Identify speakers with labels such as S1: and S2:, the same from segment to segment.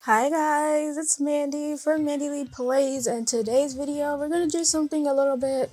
S1: Hi guys, it's Mandy from Mandyleeplays, and today's video we're gonna do something a little bit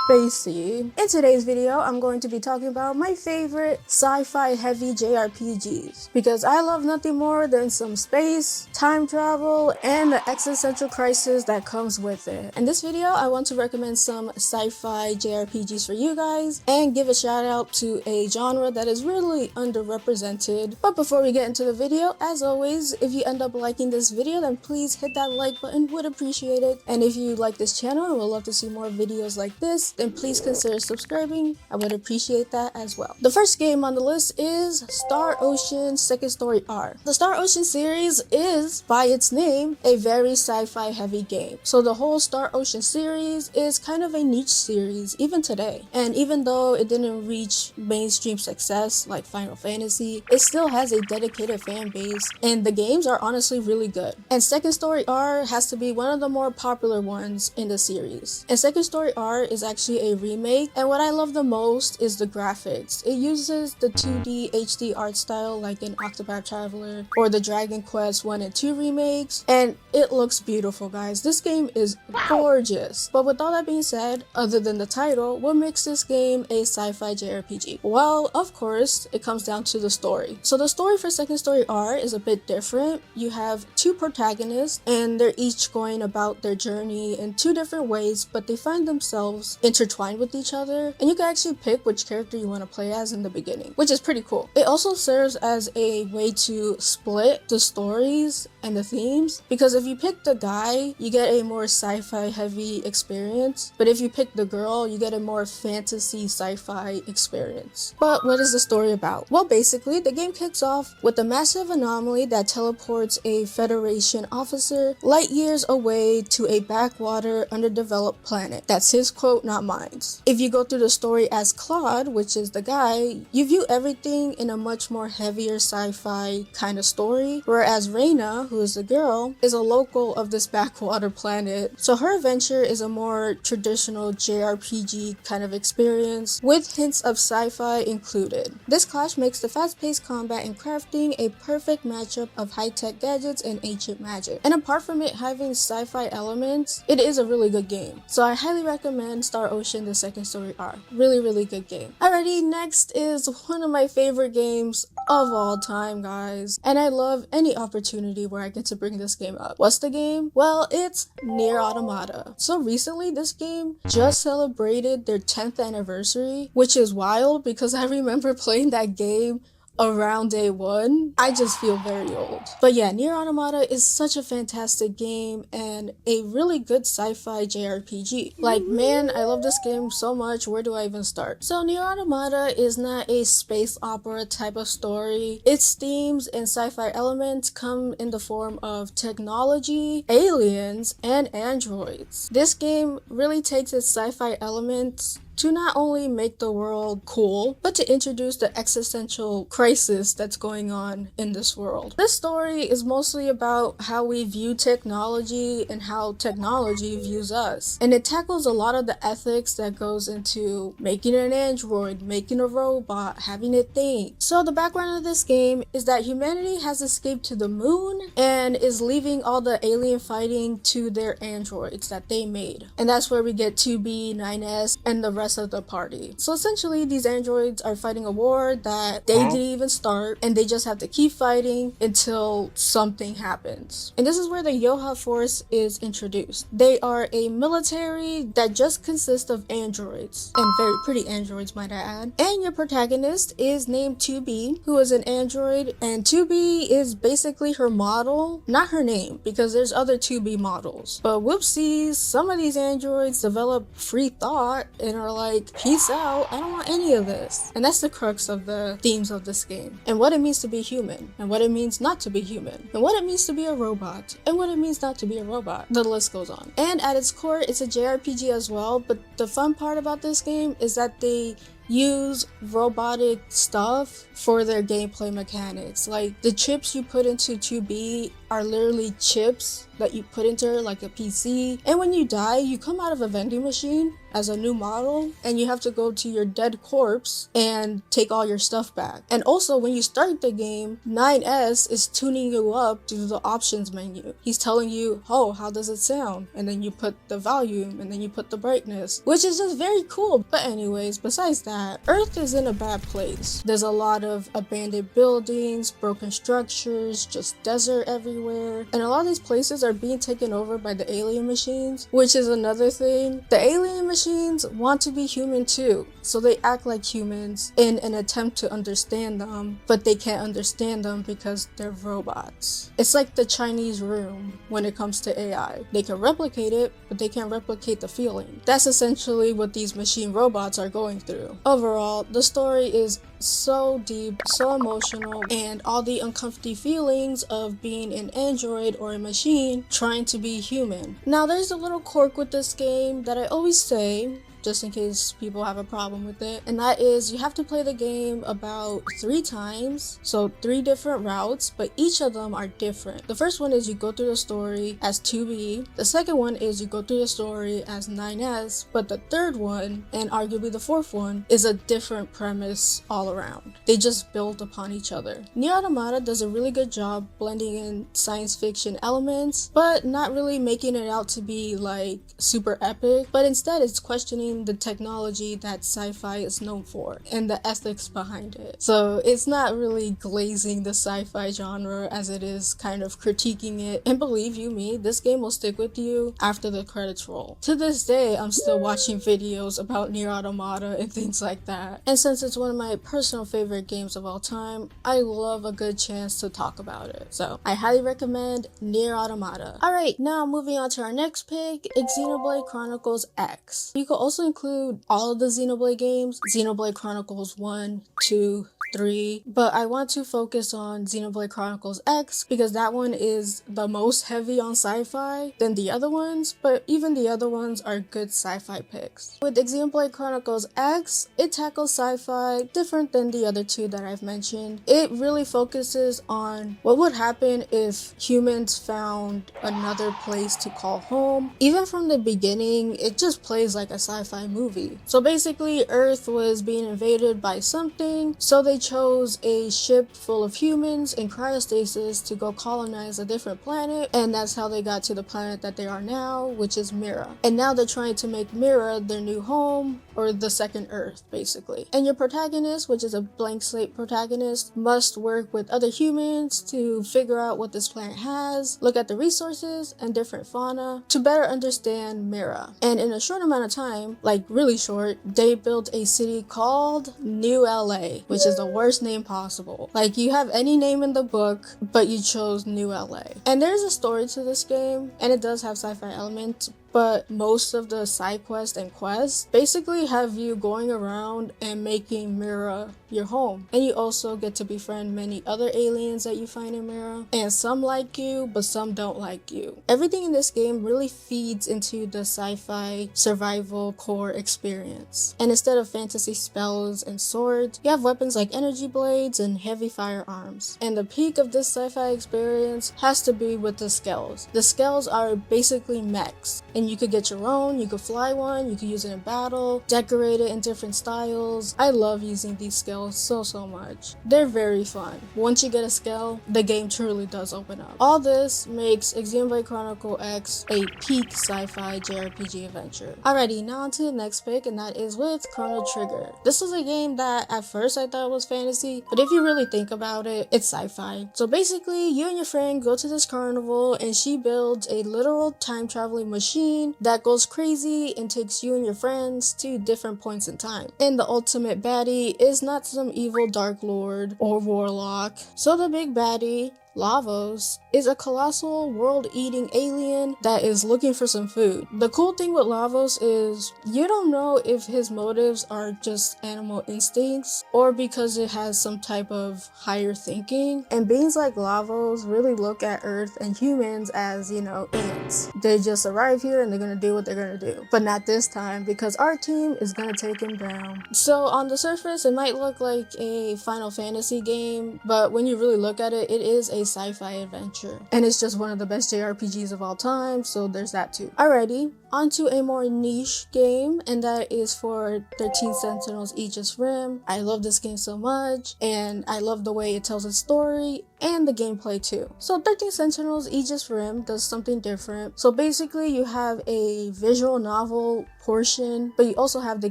S1: spacey. In today's video, I'm going to be talking about my favorite sci-fi heavy JRPGs because I love nothing more than some space, time travel, and the existential crisis that comes with it. In this video, I want to recommend some sci-fi JRPGs for you guys and give a shout out to a genre that is really underrepresented. But before we get into the video, as always, if you end up liking this video, then please hit that like button, would appreciate it. And if you like this channel and would love to see more videos like this, then please consider subscribing. I would appreciate that as well. The first game on the list is Star Ocean Second Story R. The Star Ocean series is, by its name, a very sci-fi heavy game. So the whole Star Ocean series is kind of a niche series even today. And even though it didn't reach mainstream success like Final Fantasy, it still has a dedicated fan base and the games are honestly really good. And Second Story R has to be one of the more popular ones in the series. And Second Story R is actually a remake, and what I love the most is the graphics. It uses the 2D HD art style like in Octopath Traveler or the Dragon Quest 1 and 2 remakes, and it looks beautiful, guys. This game is gorgeous. But with all that being said, other than the title, what makes this game a sci-fi JRPG? Well, of course, it comes down to the story. So the story for Second Story R is a bit different. You have two protagonists and they're each going about their journey in two different ways, but they find themselves intertwined with each other, and you can actually pick which character you want to play as in the beginning, which is pretty cool. It also serves as a way to split the stories and the themes, because if you pick the guy, you get a more sci-fi heavy experience, but if you pick the girl, you get a more fantasy sci-fi experience. But what is the story about? Well, basically, the game kicks off with a massive anomaly that teleports a Federation officer light years away to a backwater, underdeveloped planet. That's his quote, not mine. If you go through the story as Claude, which is the guy, you view everything in a much more heavier sci-fi kind of story, whereas Reina, who is the girl, is a local of this backwater planet, so her adventure is a more traditional JRPG kind of experience with hints of sci-fi included. This clash makes the fast-paced combat and crafting a perfect matchup of high-tech gadgets and ancient magic. And apart from it having sci-fi elements, it is a really good game, so I highly recommend Star Ocean the Second Story R. Really good game. Alrighty, next is one of my favorite games of all time, guys, and I love any opportunity where I get to bring this game up. What's the game? Well, it's Nier Automata. So recently this game just celebrated their 10th anniversary, which is wild because I remember playing that game around day one. I just feel very old. But yeah, Nier Automata is such a fantastic game and a really good sci-fi JRPG. Like, man, I love this game so much. Where do I even start? So Nier Automata is not a space opera type of story. Its themes and sci-fi elements come in the form of technology, aliens, and androids. This game really takes its sci-fi elements to not only make the world cool, but to introduce the existential crisis that's going on in this world. This story is mostly about how we view technology and how technology views us. And it tackles a lot of the ethics that goes into making an android, making a robot, having it think. So the background of this game is that humanity has escaped to the moon and is leaving all the alien fighting to their androids that they made. And that's where we get 2B, 9S, and the rest of the party. So essentially, these androids are fighting a war that they didn't even start, and they just have to keep fighting until something happens. And this is where the Yoha Force is introduced. They are a military that just consists of androids, and very pretty androids, might I add. And your protagonist is named 2B, who is an android, and 2B is basically her model, not her name, because there's other 2B models. But whoopsies, some of these androids develop free thought and are like, peace out, I don't want any of this. And that's the crux of the themes of this game, and what it means to be human, and what it means not to be human, and what it means to be a robot, and what it means not to be a robot. The list goes on. And at its core, it's a JRPG as well, but the fun part about this game is that they use robotic stuff for their gameplay mechanics. Like, the chips you put into 2B are literally chips that you put into like a PC, and when you die, you come out of a vending machine as a new model, and you have to go to your dead corpse and take all your stuff back. And also, when you start the game, 9S is tuning you up to the options menu. He's telling you, oh, how does it sound? And then you put the volume, and then you put the brightness, which is just very cool. But anyways, besides that, Earth is in a bad place. There's a lot of abandoned buildings, broken structures, just desert everywhere, and a lot of these places are being taken over by the alien machines, which is another thing. The alien machines want to be human too, so they act like humans in an attempt to understand them, but they can't understand them because they're robots. It's like the Chinese room when it comes to AI. They can replicate it, but they can't replicate the feeling. That's essentially what these machine robots are going through. Overall, the story is so deep, so emotional, and all the uncomfortable feelings of being an android or a machine trying to be human. Now, there's a little quirk with this game that I always say, just in case people have a problem with it, and that is you have to play the game about 3 times, so 3 different routes, but each of them are different. The first one is you go through the story as 2B, the second one is you go through the story as 9S, but the third one, and arguably the fourth one, is a different premise all around. They just build upon each other. Nier Automata does a really good job blending in science fiction elements, but not really making it out to be like super epic, but instead it's questioning the technology that sci-fi is known for and the ethics behind it. So it's not really glazing the sci-fi genre as it is kind of critiquing it, and believe you me, this game will stick with you after the credits roll. To this day, I'm still watching videos about Nier Automata and things like that, and since it's one of my personal favorite games of all time, I love a good chance to talk about it. So I highly recommend Nier Automata. Alright, now moving on to our next pick, Xenoblade Chronicles X. You can also include all of the Xenoblade games, Xenoblade Chronicles 1, 2, 3, but I want to focus on Xenoblade Chronicles X because that one is the most heavy on sci-fi than the other ones, but even the other ones are good sci-fi picks. With Xenoblade Chronicles X, it tackles sci-fi different than the other 2 that I've mentioned. It really focuses on what would happen if humans found another place to call home. Even from the beginning, it just plays like a sci-fi movie. So basically, Earth was being invaded by something, so they chose a ship full of humans in cryostasis to go colonize a different planet, and that's how they got to the planet that they are now, which is Mira. And now they're trying to make Mira their new home, or the second Earth, basically. And your protagonist, which is a blank slate protagonist, must work with other humans to figure out what this planet has, look at the resources and different fauna to better understand Mira. And in a short amount of time, like really short, they built a city called New LA, which is the worst name possible. Like, you have any name in the book, but you chose New LA. And there's a story to this game, and it does have sci-fi elements, but most of the side quests and quests basically have you going around and making Mira your home. And you also get to befriend many other aliens that you find in Mira, and some like you, but some don't like you. Everything in this game really feeds into the sci-fi survival core experience. And instead of fantasy spells and swords, you have weapons like energy blades and heavy firearms. And the peak of this sci-fi experience has to be with the Skells. The Skells are basically mechs, and you could get your own, you could fly one, you could use it in battle, decorate it in different styles. I love using these Skells so much. They're very fun. Once you get a Skell, the game truly does open up. All this makes Xenoblade Chronicle X a peak sci-fi JRPG adventure. Alrighty, now on to the next pick, and that is with Chrono Trigger. This was a game that at first I thought was fantasy, but if you really think about it, it's sci-fi. So basically, you and your friend go to this carnival, and she builds a literal time traveling machine that goes crazy and takes you and your friends to different points in time. And the ultimate baddie is not some evil dark lord or warlock. So the big baddie, Lavos, is a colossal world-eating alien that is looking for some food. The cool thing with Lavos is you don't know if his motives are just animal instincts or because it has some type of higher thinking. And beings like Lavos really look at Earth and humans as, you know, ants. They just arrive here and they're gonna do what they're gonna do. But not this time, because our team is gonna take him down. So on the surface, it might look like a Final Fantasy game, but when you really look at it, it is a sci-fi adventure. And it's just one of the best JRPGs of all time, so there's that too. Alrighty, onto a more niche game, and that is for 13 Sentinels Aegis Rim. I love this game so much, and I love the way it tells its story and the gameplay too. So 13 Sentinels Aegis Rim does something different. So basically you have a visual novel portion, but you also have the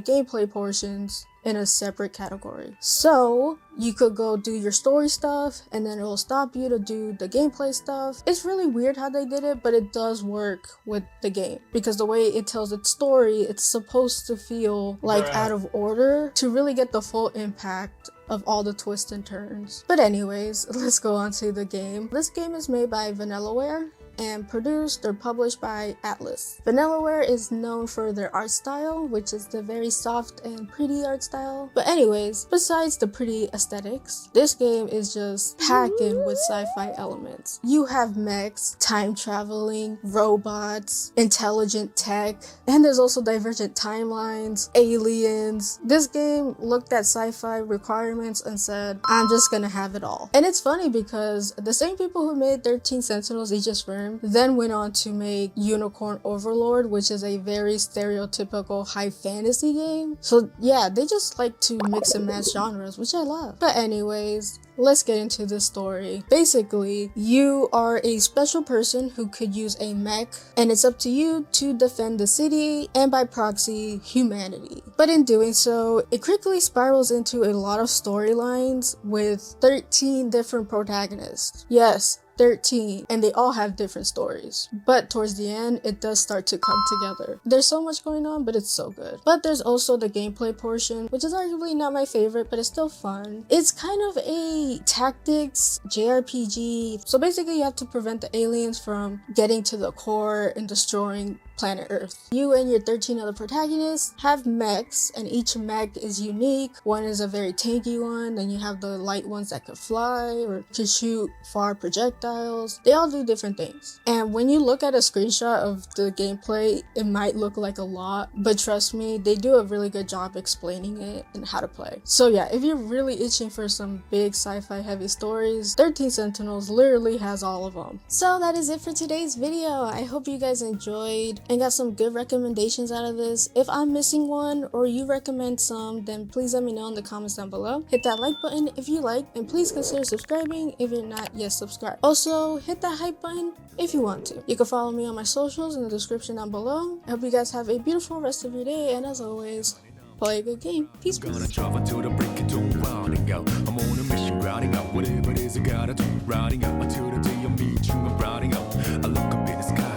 S1: gameplay portions in a separate category. So you could go do your story stuff and then it will stop you to do the gameplay stuff. It's really weird how they did it, but it does work with the game because the way it tells its story, it's supposed to feel like out of order to really get the full impact of all the twists and turns. But anyways, let's go on to the game. This game is made by Vanillaware and produced or published by Atlas. Vanillaware is known for their art style, which is the very soft and pretty art style. But anyways, besides the pretty aesthetics, this game is just packing with sci-fi elements. You have mechs, time traveling, robots, intelligent tech, and there's also divergent timelines, aliens. This game looked at sci-fi requirements and said, I'm just gonna have it all. And it's funny because the same people who made 13 Sentinels Aegis Rim then went on to make Unicorn Overlord, which is a very stereotypical high fantasy game. So yeah, they just like to mix and match genres, which I love. But anyways, let's get into this story. Basically, you are a special person who could use a mech, and it's up to you to defend the city and by proxy, humanity. But in doing so, it quickly spirals into a lot of storylines with 13 different protagonists. Yes, 13, and they all have different stories. But towards the end, it does start to come together. There's so much going on, but it's so good. But there's also the gameplay portion, which is arguably not my favorite, but it's still fun. It's kind of a tactics JRPG. So basically, you have to prevent the aliens from getting to the core and destroying planet Earth. You and your 13 other protagonists have mechs, and each mech is unique. One is a very tanky one, then you have the light ones that could fly or to shoot far projectiles. They all do different things. And when you look at a screenshot of the gameplay, it might look like a lot, but trust me, they do a really good job explaining it and how to play. So yeah, if you're really itching for some big sci-fi heavy stories, 13 Sentinels literally has all of them. So that is it for today's video. I hope you guys enjoyed and got some good recommendations out of this. If I'm missing one or you recommend some, then please let me know in the comments down below. Hit that like button if you like, and please consider subscribing if you're not yet subscribed. Also, hit that hype button if you want to. You can follow me on my socials in the description down below. I hope you guys have a beautiful rest of your day, and as always, play a good game. Peace.
S2: Gonna travel to the break it rounding out. I'm on a mission, routing out whatever it is I gotta do. Routing out until the day I meet you. I'm routing out. I look up in the sky.